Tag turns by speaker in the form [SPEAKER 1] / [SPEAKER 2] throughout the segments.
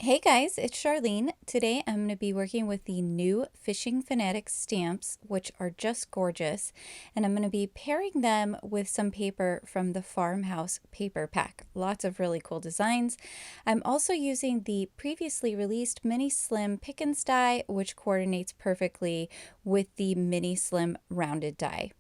[SPEAKER 1] Hey guys, it's Charlene. Today I'm going to be working with the new Fishing Fanatics stamps, which are just gorgeous, and I'm going to be pairing them with some paper from the Farmhouse paper pack. Lots of really cool designs. I'm also using the previously released Mini Slim Pickens die, which coordinates perfectly with the Mini Slim rounded die.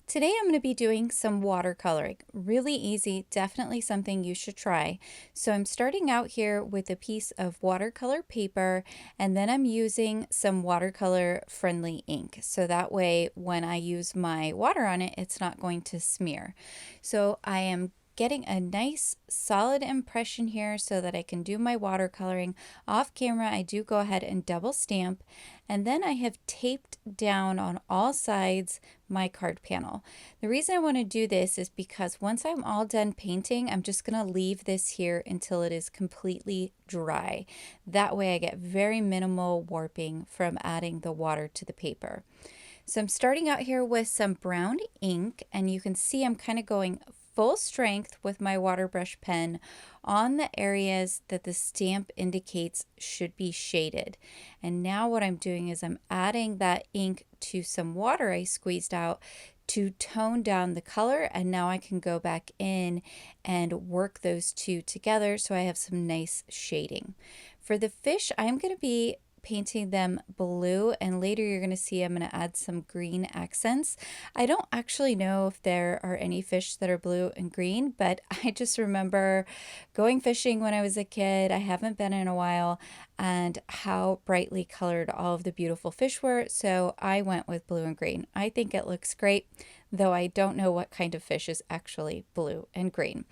[SPEAKER 1] Today I'm going to be doing some watercoloring. Really easy, definitely something you should try. So I'm starting out here with a piece of watercolor paper, and then I'm using some watercolor friendly ink. So that way when I use my water on it, it's not going to smear. So I am getting a nice solid impression here so that I can do my watercoloring. Off camera, I do go ahead and double stamp, and then I have taped down on all sides my card panel. The reason I want to do this is because once I'm all done painting, I'm just going to leave this here until it is completely dry. That way I get very minimal warping from adding the water to the paper. So I'm starting out here with some brown ink, and you can see I'm kind of going full strength with my water brush pen on the areas that the stamp indicates should be shaded. And now what I'm doing is I'm adding that ink to some water I squeezed out to tone down the color, and now I can go back in and work those two together so I have some nice shading. For the fish, I'm going to be painting them blue, and later you're going to see I'm going to add some green accents. I don't actually know if there are any fish that are blue and green, but I just remember going fishing when I was a kid. I haven't been in a while, and how brightly colored all of the beautiful fish were, so I went with blue and green. I think it looks great, though I don't know what kind of fish is actually blue and green.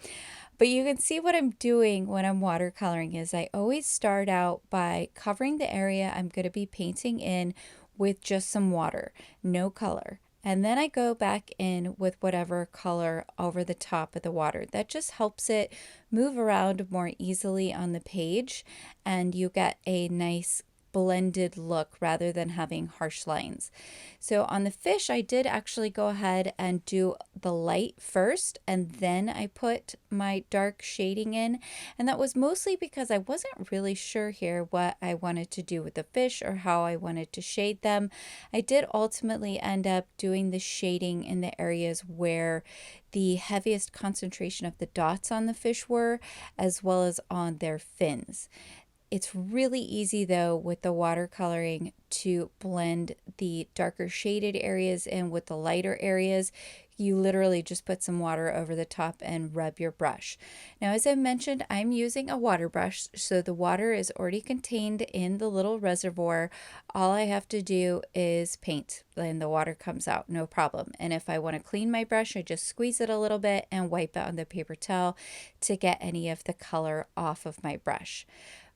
[SPEAKER 1] But you can see what I'm doing when I'm watercoloring is I always start out by covering the area I'm going to be painting in with just some water, no color. And then I go back in with whatever color over the top of the water. That just helps it move around more easily on the page, and you get a nice blended look rather than having harsh lines. So on the fish, I did actually go ahead and do the light first, and then I put my dark shading in. And that was mostly because I wasn't really sure here what I wanted to do with the fish or how I wanted to shade them. I did ultimately end up doing the shading in the areas where the heaviest concentration of the dots on the fish were, as well as on their fins. It's really easy though with the watercoloring to blend the darker shaded areas in with the lighter areas. You literally just put some water over the top and rub your brush. Now, as I mentioned, I'm using a water brush, so the water is already contained in the little reservoir. All I have to do is paint and the water comes out, no problem. And if I want to clean my brush, I just squeeze it a little bit and wipe it on the paper towel to get any of the color off of my brush.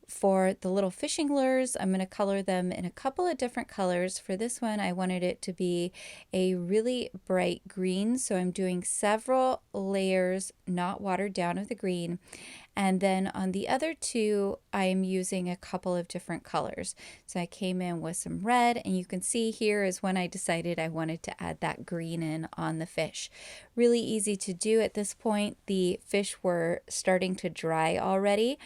[SPEAKER 1] For the little fishing lures, I'm going to color them in a couple of different colors. For this one, I wanted it to be a really bright green, so I'm doing several layers, not watered down, of the green. And then on the other two, I'm using a couple of different colors. So I came in with some red, and you can see here is when I decided I wanted to add that green in on the fish. Really easy to do at this point. The fish were starting to dry already,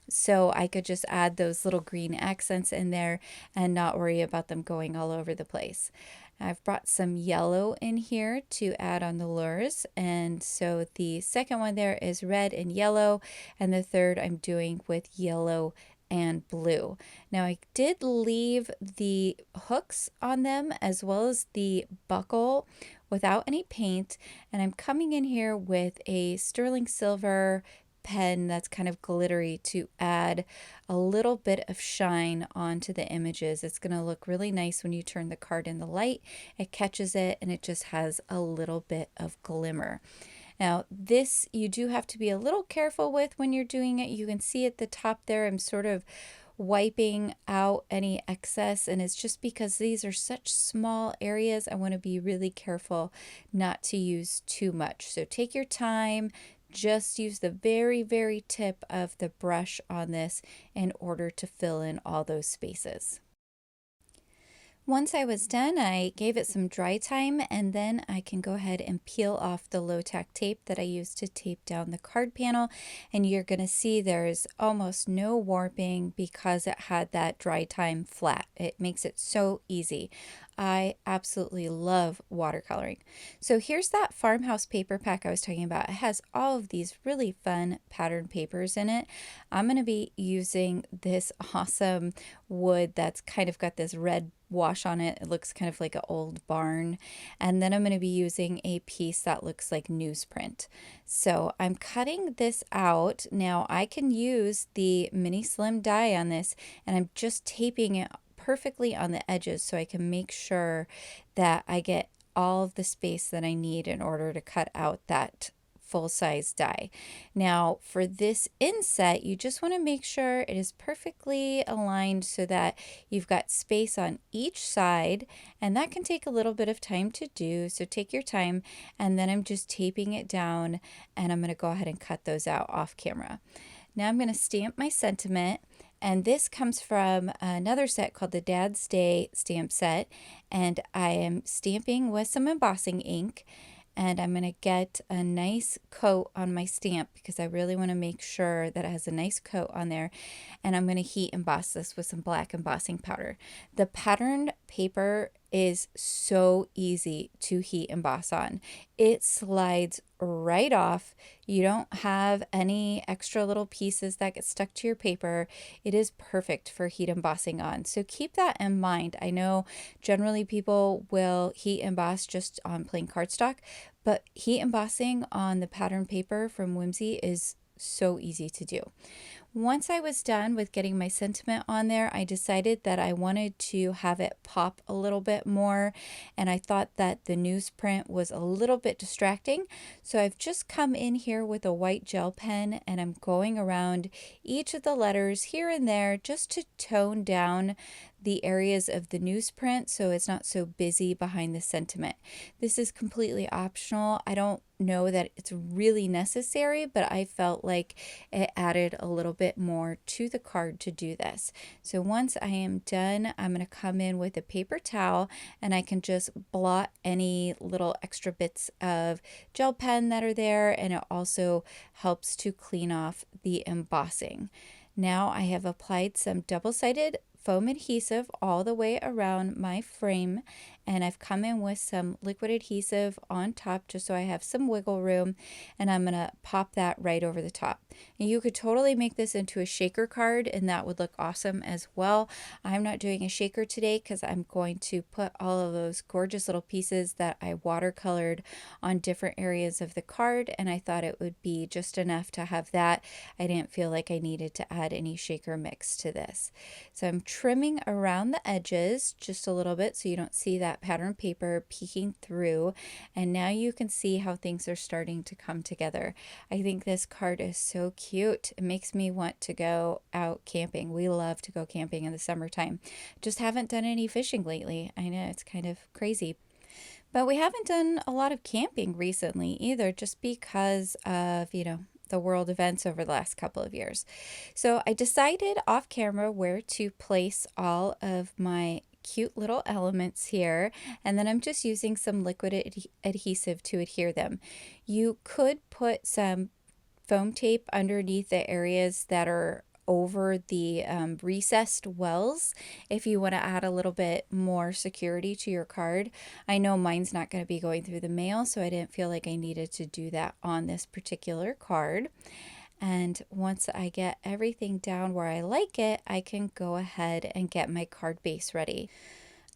[SPEAKER 1] so I could just add those little green accents in there and not worry about them going all over the place. I've brought some yellow in here to add on the lures, and so the second one there is red and yellow, and the third I'm doing with yellow and blue. Now I did leave the hooks on them as well as the buckle without any paint, and I'm coming in here with a sterling silver pen that's kind of glittery to add a little bit of shine onto the images. It's going to look really nice when you turn the card in the light. It catches it and it just has a little bit of glimmer. Now this you do have to be a little careful with when you're doing it. You can see at the top there I'm sort of wiping out any excess, and it's just because these are such small areas. I want to be really careful not to use too much. So take your time. Just use the very, very tip of the brush on this in order to fill in all those spaces. Once I was done, I gave it some dry time, and then I can go ahead and peel off the low-tack tape that I used to tape down the card panel, and you're going to see there's almost no warping because it had that dry time flat. It makes it so easy. I absolutely love watercoloring. So here's that Farmhouse paper pack I was talking about. It has all of these really fun pattern papers in it. I'm going to be using this awesome wood that's kind of got this red wash on it. It looks kind of like an old barn. And then I'm going to be using a piece that looks like newsprint. So I'm cutting this out. Now I can use the mini slim die on this, and I'm just taping it perfectly on the edges so I can make sure that I get all of the space that I need in order to cut out that full-size die. Now for this inset, you just want to make sure it is perfectly aligned so that you've got space on each side, and that can take a little bit of time to do, so take your time. And then I'm just taping it down, and I'm going to go ahead and cut those out off camera. Now I'm going to stamp my sentiment, and this comes from another set called the Dad's Day stamp set, and I am stamping with some embossing ink, and I'm going to get a nice coat on my stamp because I really want to make sure that it has a nice coat on there, and I'm going to heat emboss this with some black embossing powder. The patterned paper is so easy to heat emboss on. It slides right off. You don't have any extra little pieces that get stuck to your paper. It is perfect for heat embossing on. So keep that in mind. I know generally people will heat emboss just on plain cardstock, but heat embossing on the pattern paper from Whimsy is so easy to do. Once I was done with getting my sentiment on there, I decided that I wanted to have it pop a little bit more, and I thought that the newsprint was a little bit distracting. So I've just come in here with a white gel pen, and I'm going around each of the letters here and there just to tone down the areas of the newsprint so it's not so busy behind the sentiment. This is completely optional. I don't know that it's really necessary, but I felt like it added a little bit more to the card to do this. So once I am done, I'm going to come in with a paper towel, and I can just blot any little extra bits of gel pen that are there, and it also helps to clean off the embossing. Now I have applied some double-sided foam adhesive all the way around my frame, and I've come in with some liquid adhesive on top just so I have some wiggle room, and I'm gonna pop that right over the top. And you could totally make this into a shaker card, and that would look awesome as well. I'm not doing a shaker today because I'm going to put all of those gorgeous little pieces that I watercolored on different areas of the card, and I thought it would be just enough to have that. I didn't feel like I needed to add any shaker mix to this. So I'm trimming around the edges just a little bit so you don't see that pattern paper peeking through, and now you can see how things are starting to come together. I think this card is so cute. It makes me want to go out camping. We love to go camping in the summertime. Just haven't done any fishing lately. I know it's kind of crazy, but we haven't done a lot of camping recently either, just because of, the world events over the last couple of years. So I decided off camera where to place all of my cute little elements here, and then I'm just using some liquid adhesive to adhere them. You could put some foam tape underneath the areas that are over the recessed wells if you want to add a little bit more security to your card. I know mine's not going to be going through the mail, so I didn't feel like I needed to do that on this particular card. And once I get everything down where I like it, I can go ahead and get my card base ready.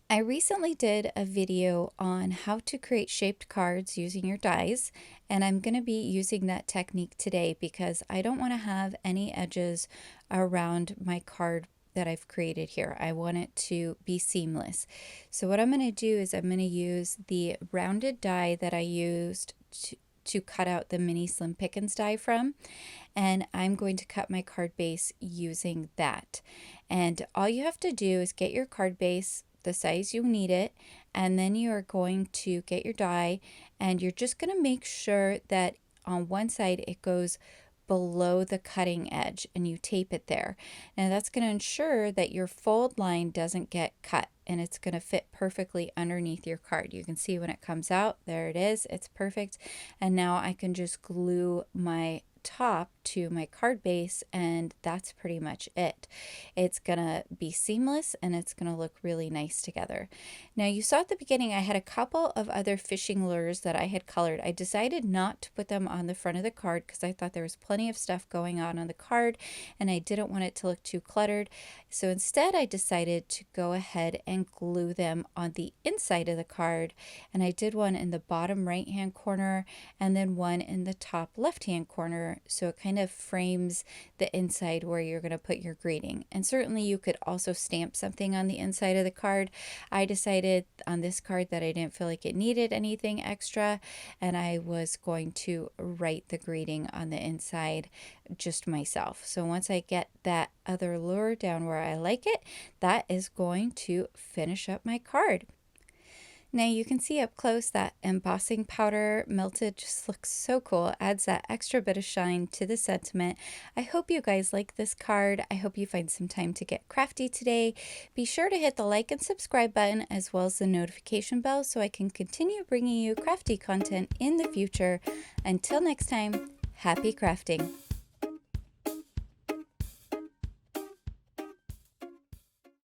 [SPEAKER 1] I recently did a video on how to create shaped cards using your dies, and I'm going to be using that technique today because I don't want to have any edges around my card that I've created here. I want it to be seamless. So what I'm going to do is I'm going to use the rounded die that I used to cut out the mini slim Pickens die from, and I'm going to cut my card base using that. And all you have to do is get your card base the size you need it, and then you are going to get your die, and you're just going to make sure that on one side it goes below the cutting edge and you tape it there. Now that's going to ensure that your fold line doesn't get cut and it's going to fit perfectly underneath your card. You can see when it comes out, there it is, it's perfect. And now I can just glue my top to my card base, and that's pretty much it. It's gonna be seamless and it's gonna look really nice together. Now you saw at the beginning I had a couple of other fishing lures that I had colored. I decided not to put them on the front of the card because I thought there was plenty of stuff going on the card and I didn't want it to look too cluttered. So instead I decided to go ahead and glue them on the inside of the card, and I did one in the bottom right hand corner and then one in the top left hand corner, so it kind of frames the inside where you're going to put your greeting. And certainly you could also stamp something on the inside of the card. I decided on this card that I didn't feel like it needed anything extra, and I was going to write the greeting on the inside just myself. So once I get that other lure down where I like it, that is going to finish up my card. Now you can see up close that embossing powder melted just looks so cool. It adds that extra bit of shine to the sentiment. I hope you guys like this card. I hope you find some time to get crafty today. Be sure to hit the like and subscribe button as well as the notification bell so I can continue bringing you crafty content in the future. Until next time, happy crafting.